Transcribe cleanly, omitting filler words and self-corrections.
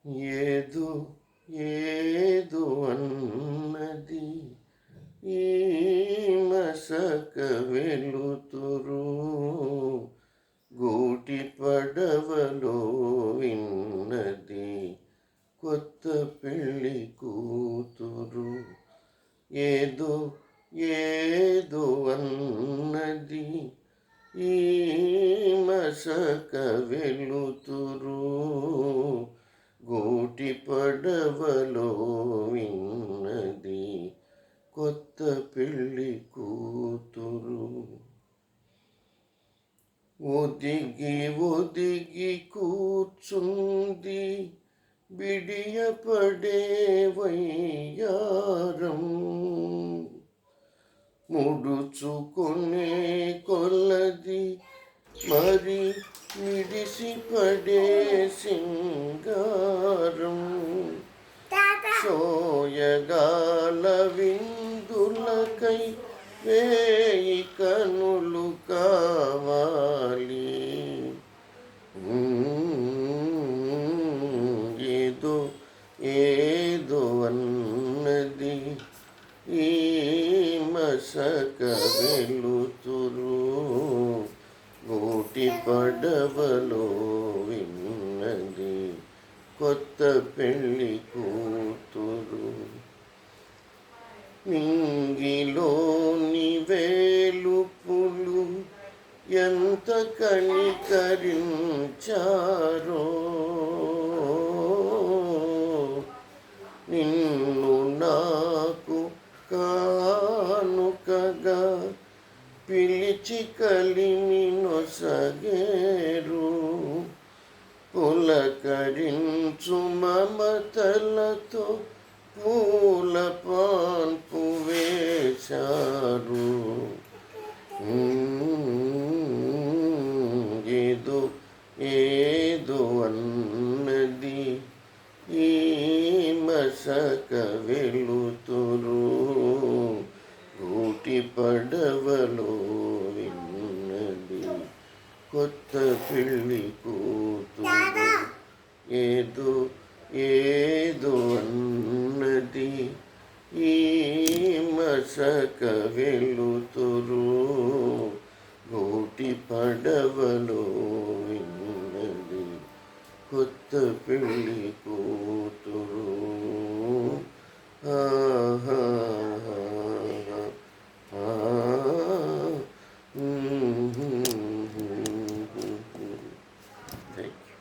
ఏదో ఏదో అన్నది ఈ మసక వెలుతురు గూటి పడవలో విన్నది కొత్త పెళ్లి కూతురు. ఏదో ఏదో అన్నది ఈ మసక వెలుతురు గూటి పడవలో విన్నది కొత్త పెళ్లి కూతురు. ఒదిగి ఒదిగి కూర్చుంది బిడియపడే వయ్యారం, ముడుచుకునే కొలది మరి మిడిసిపడే సింగారం, సోయగాల విందులకై వేయి కనులు కావాలి. ఏదో ఏదో అన్నది ఈ మసక వెలుతురు గూటి పడవలో విన్నది కొత్త పెళ్లి కూతురు. మింగిలోని వేలుపులు ఎంత కనికరించారో, నిన్ను నాకు కానుకగా పిలిచి కలిమి నొసగేరు, పులకరించు మమతలతో పూల పాన్పు వేశారు. ఏదో ఏదో అన్నది ఈ మసక వెలుతురు గూటి పడవలో విన్నది కొత్త పెళ్లి కూతురు. ఏదో ఏదో అన్నది ఈ మసక వెలుతురు గూటి పడవలో విన్నది కొత్త పెళ్లి కూతురు. Thank you.